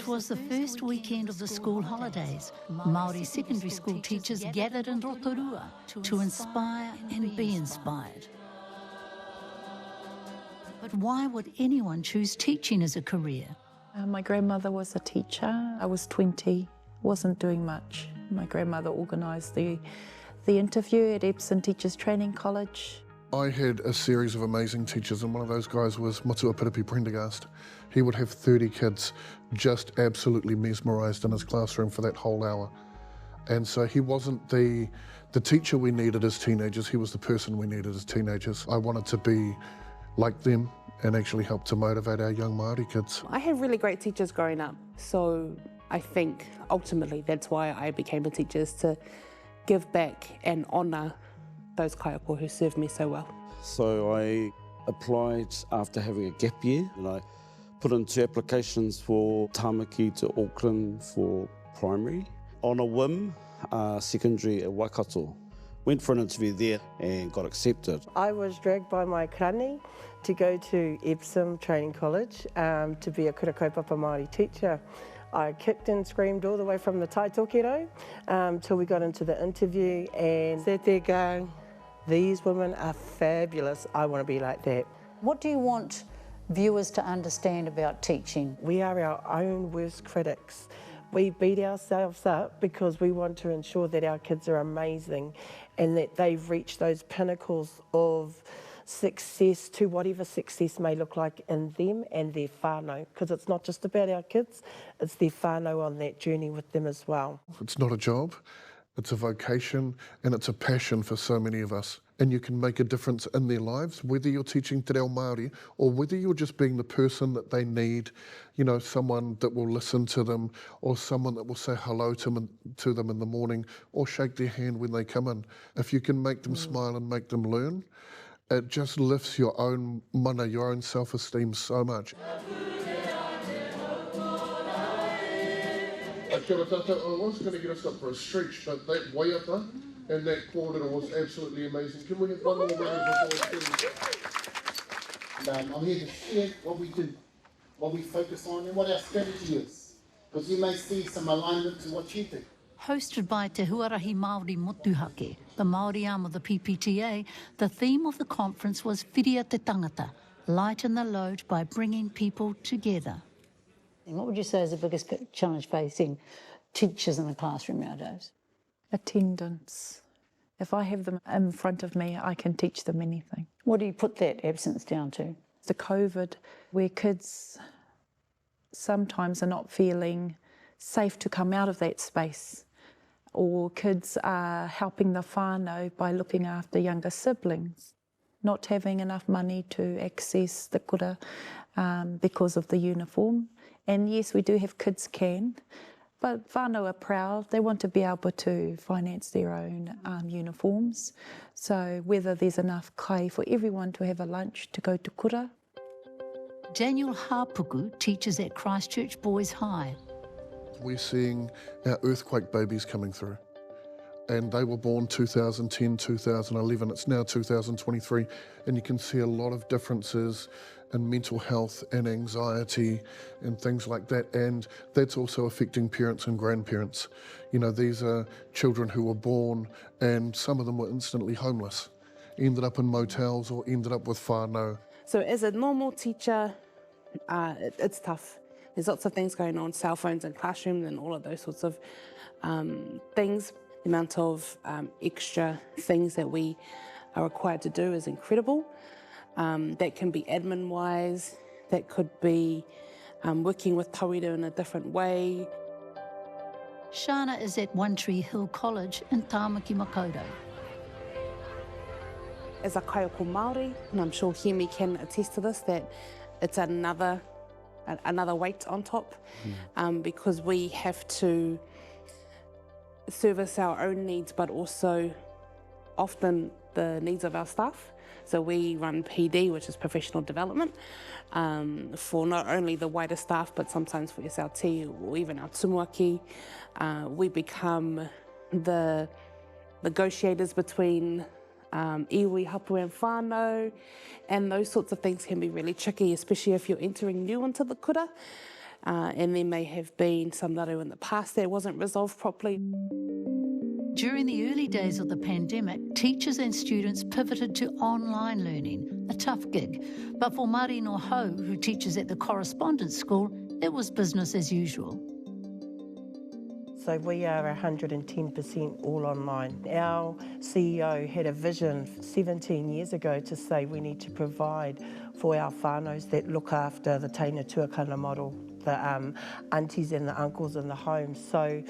It was the first weekend of the school holidays. Māori secondary school teachers gathered in Rotorua to inspire and be inspired. But why would anyone choose teaching as a career? My grandmother was a teacher. I was 20, wasn't doing much. My grandmother organised the interview at Epsom Teachers Training College. I had a series of amazing teachers, and one of those guys was Matua Piripi Prendergast. He would have 30 kids just absolutely mesmerised in his classroom for that whole hour. And so he wasn't the teacher we needed as teenagers, he was the person we needed as teenagers. I wanted to be like them and actually help to motivate our young Māori kids. I had really great teachers growing up, so I think ultimately that's why I became a teacher, is to give back and honour those kaiako who served me so well. So I applied after having a gap year, and I put in 2 applications for Tāmaki to Auckland for primary. On a whim, secondary at Waikato. Went for an interview there and got accepted. I was dragged by my krani to go to Epsom Training College to be a kura kaupapa Māori teacher. I kicked and screamed all the way from the taitokero till we got into the interview, and sat there going, these women are fabulous, I want to be like that. What do you want viewers to understand about teaching? We are our own worst critics. We beat ourselves up because we want to ensure that our kids are amazing and that they've reached those pinnacles of success, to whatever success may look like in them and their whānau, because it's not just about our kids, it's their whānau on that journey with them as well. It's not a job, it's a vocation, and it's a passion for so many of us. And you can make a difference in their lives, whether you're teaching te reo Māori or whether you're just being the person that they need, you know, someone that will listen to them, or someone that will say hello to them in the morning, or shake their hand when they come in. If you can make them smile and make them learn, it just lifts your own mana, your own self-esteem so much. Kia ora tātou. I was going to get us up for a stretch, but that waiata and that kōrero was absolutely amazing. Can we have one more round before I'm here to share what we do, what we focus on, and what our strategy is, because you may see some alignment to what you do. Hosted by Te Huarahi Māori Motuhake, the Māori arm of the PPTA, the theme of the conference was Whiria te Tangata, lighten the load by bringing people together. What would you say is the biggest challenge facing teachers in the classroom nowadays? Attendance. If I have them in front of me, I can teach them anything. What do you put that absence down to? The COVID, where kids sometimes are not feeling safe to come out of that space, or kids are helping the whānau by looking after younger siblings, not having enough money to access the kura because of the uniform. And yes, we do have kids can, but whānau are proud. They want to be able to finance their own uniforms. So whether there's enough kai for everyone to have a lunch to go to kura. Daniel Hāpuku teaches at Christchurch Boys High. We're seeing our earthquake babies coming through. And they were born 2010, 2011, it's now 2023, and you can see a lot of differences in mental health and anxiety and things like that, and that's also affecting parents and grandparents. You know, these are children who were born and some of them were instantly homeless, ended up in motels or ended up with whānau. So as a normal teacher, it's tough. There's lots of things going on, cell phones in classrooms and all of those sorts of things. The amount of extra things that we are required to do is incredible. That can be admin-wise, that could be working with tauira in a different way. Shana is at One Tree Hill College in Tāmaki Makaurau. As a kaiako Māori, and I'm sure Hemi can attest to this, that it's another weight on top, because we have to service our own needs, but also often the needs of our staff. So we run PD, which is professional development, for not only the wider staff, but sometimes for SLT or even our tumuaki. We become the negotiators between iwi, hapu and whānau, and those sorts of things can be really tricky, especially if you're entering new into the kura. and there may have been some naru in the past that wasn't resolved properly. During the early days of the pandemic, teachers and students pivoted to online learning, a tough gig. But for Mari no Hau, who teaches at the correspondence school, it was business as usual. So we are 110% all online. Our CEO had a vision 17 years ago to say we need to provide for our whānaus that look after the teina tuakana model, the aunties and the uncles in the home. So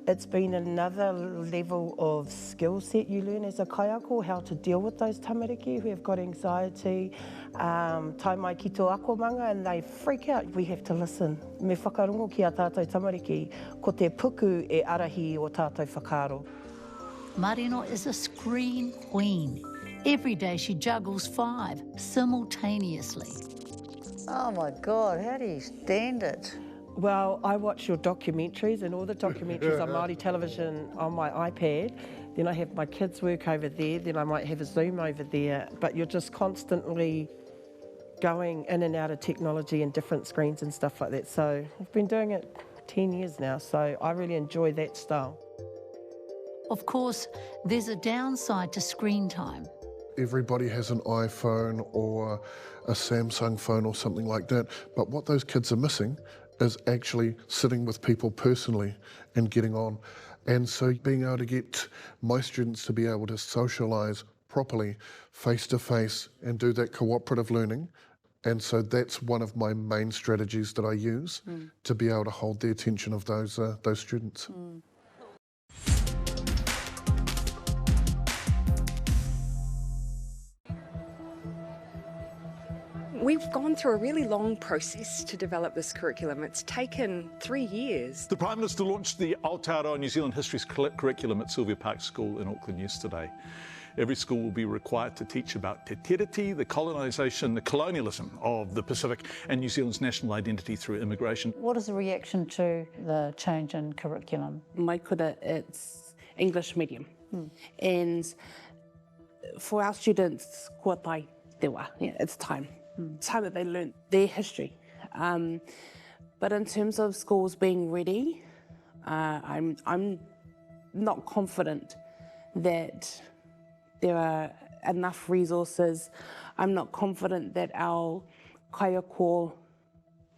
it's been another level of skill set you learn as a kaiako, how to deal with those tamariki who have got anxiety, tai mai ki tō akomanga, and they freak out. We have to listen. Me whakarongo ki a tātou tamariki, ko te puku e arahi o tātou whakaro. Marino is a screen queen. Every day she juggles 5 simultaneously. Oh my God, how do you stand it? Well, I watch your documentaries, and all the documentaries on Māori television on my iPad. Then I have my kids' work over there, then I might have a Zoom over there, but you're just constantly going in and out of technology and different screens and stuff like that. So I've been doing it 10 years now, so I really enjoy that style. Of course, there's a downside to screen time. Everybody has an iPhone or a Samsung phone or something like that, but what those kids are missing is actually sitting with people personally and getting on. And so being able to get my students to be able to socialise properly, face-to-face, and do that cooperative learning. And so that's one of my main strategies that I use to be able to hold the attention of those students. We've gone through a really long process to develop this curriculum. It's taken 3 years. The Prime Minister launched the Aotearoa New Zealand History's curriculum at Sylvia Park School in Auckland yesterday. Every school will be required to teach about Te Tiriti, the colonisation, the colonialism of the Pacific, and New Zealand's national identity through immigration. What is the reaction to the change in curriculum? Mai kura, it's English medium. And for our students, kua tai te wā, it's time. It's time that they learn their history. But in terms of schools being ready, I'm not confident that there are enough resources. I'm not confident that our kaiako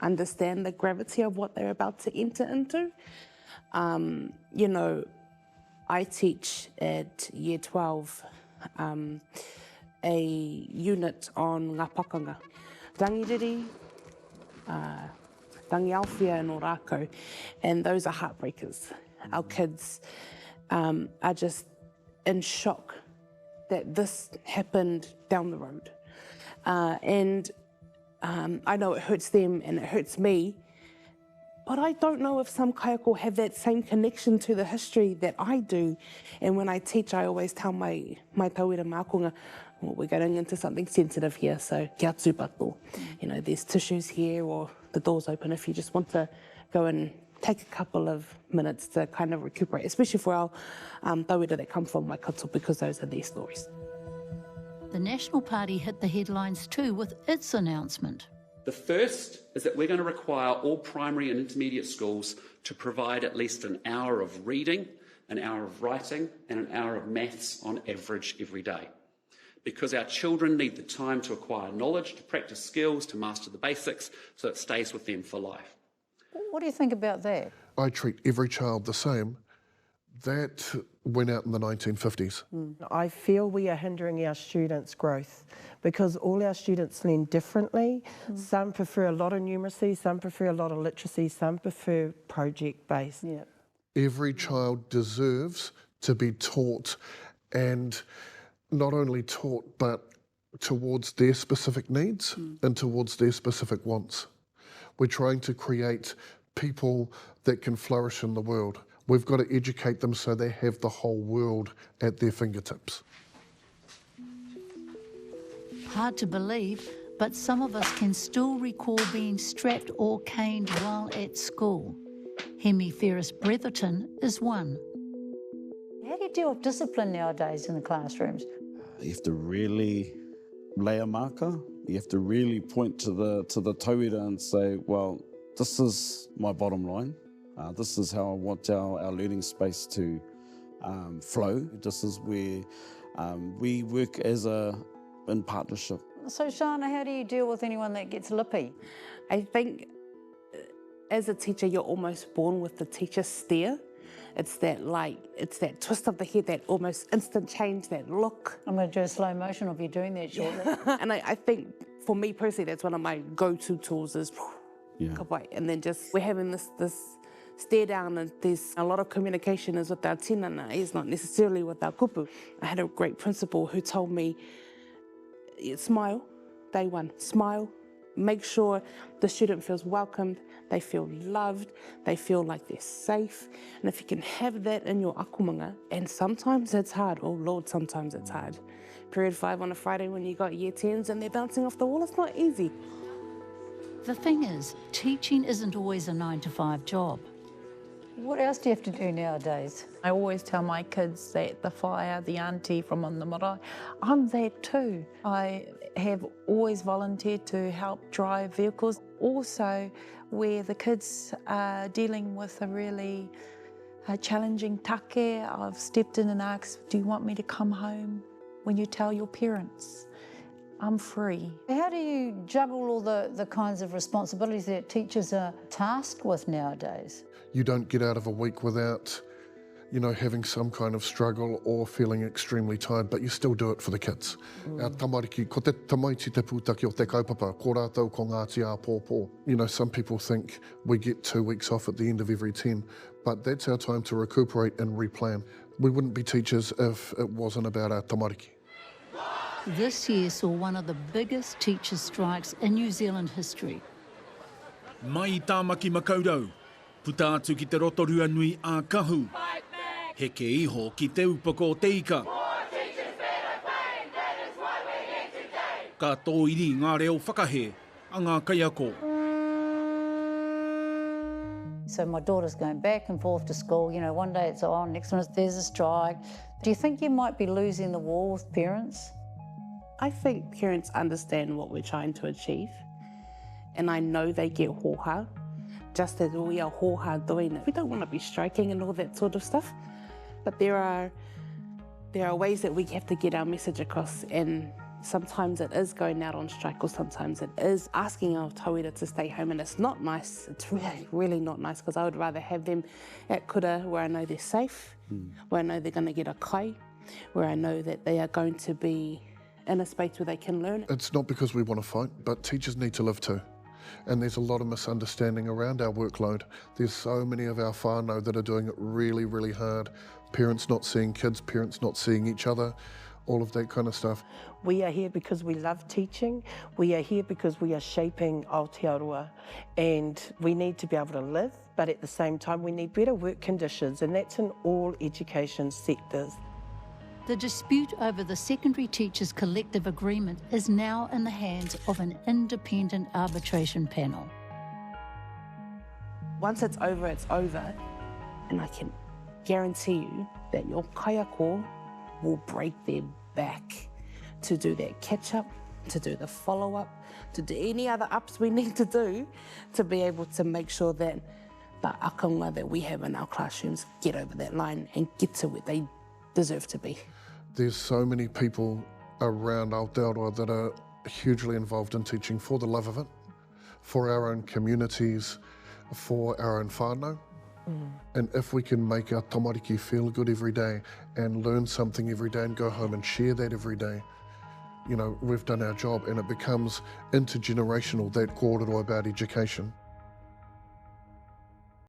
understand the gravity of what they're about to enter into. You know, I teach at Year 12 a unit on ngā pakanga. Rangiriri, rangi awhia and ōrākau, and those are heartbreakers. Our kids are just in shock that this happened down the road. And I know it hurts them and it hurts me, but I don't know if some kaiako have that same connection to the history that I do. And when I teach, I always tell my tauira mākonga, well, we're going into something sensitive here, so kia tūpato. You know, there's tissues here, or the door's open if you just want to go and take a couple of minutes to kind of recuperate, especially for our tauira that come from Waikato, because those are their stories. The National Party hit the headlines too with its announcement. The first is that we're going to require all primary and intermediate schools to provide at least an hour of reading, an hour of writing, and an hour of maths on average every day. Because our children need the time to acquire knowledge, to practice skills, to master the basics, so it stays with them for life. What do you think about that? I treat every child the same. That went out in the 1950s. I feel we are hindering our students' growth because all our students learn differently. Some prefer a lot of numeracy, some prefer a lot of literacy, some prefer project-based. Yeah. Every child deserves to be taught, and not only taught, but towards their specific needs and towards their specific wants. We're trying to create people that can flourish in the world. We've got to educate them so they have the whole world at their fingertips. Hard to believe, but some of us can still recall being strapped or caned while at school. Hemi Ferris Bretherton is one. How do you deal with discipline nowadays in the classrooms? You have to really lay a marker. You have to really point to the tauira and say, well, This is my bottom line. This is how I want our learning space to flow. This is where we work in partnership. So, Shana, how do you deal with anyone that gets lippy? I think as a teacher, you're almost born with the teacher stare. It's that twist of the head, that almost instant change, that look. I'm going to do a slow motion of you doing that shortly. And I think for me personally, that's one of my go-to tools is kapai. And then just we're having this stare down, and there's a lot of communication is with our tinana, it's not necessarily with our kupu. I had a great principal who told me, smile, day one, smile. Make sure the student feels welcomed, they feel loved, they feel like they're safe. And if you can have that in your akumanga, and sometimes it's hard, oh Lord, sometimes it's hard. Period 5 on a Friday when you got year 10s and they're bouncing off the wall, it's not easy. The thing is, teaching isn't always a 9-to-5 job. What else do you have to do nowadays? I always tell my kids that the whaia, the auntie from on the marae, I'm that too. I have always volunteered to help drive vehicles. Also, where the kids are dealing with a really challenging take, I've stepped in and asked, do you want me to come home when you tell your parents? I'm free. How do you juggle all the kinds of responsibilities that teachers are tasked with nowadays? You don't get out of a week without, having some kind of struggle or feeling extremely tired, but you still do it for the kids. Our tamariki, ko te tamaiti te pūtaki o te kaupapa, ko rātou ko ngāti a pōpō. Some people think we get 2 weeks off at the end of every 10, but that's our time to recuperate and replan. We wouldn't be teachers if it wasn't about our tamariki. This year saw one of the biggest teacher strikes in New Zealand history. Mai tāmaki makaurau, puta atu ki te rotorua nui a kahu. He ke iho ki te upako o te ika. Ka tō iri ngā reo whakahe, a ngā kaiako. So my daughter's going back and forth to school, one day it's on, next one there's a strike. Do you think you might be losing the war with parents? I think parents understand what we're trying to achieve, and I know they get hoha, just as we are hoha doing it. We don't want to be striking and all that sort of stuff, but there are ways that we have to get our message across, and sometimes it is going out on strike, or sometimes it is asking our tauira to stay home, and it's not nice. It's really, really not nice, because I would rather have them at kura where I know they're safe, where I know they're going to get a kai, where I know that they are going to be in a space where they can learn. It's not because we want to fight, but teachers need to live too. And there's a lot of misunderstanding around our workload. There's so many of our whānau that are doing it really, really hard. Parents not seeing kids, parents not seeing each other, all of that kind of stuff. We are here because we love teaching. We are here because we are shaping Aotearoa, and we need to be able to live, but at the same time we need better work conditions, and that's in all education sectors. The dispute over the Secondary Teachers Collective Agreement is now in the hands of an independent arbitration panel. Once it's over, and I can guarantee you that your kaiako will break their back to do that catch-up, to do the follow-up, to do any other ups we need to do to be able to make sure that the akonga that we have in our classrooms get over that line and get to where they deserve to be. There's so many people around Aotearoa that are hugely involved in teaching for the love of it, for our own communities, for our own whānau. And if we can make our tamariki feel good every day and learn something every day and go home and share that every day, we've done our job, and it becomes intergenerational, that kōrero about education.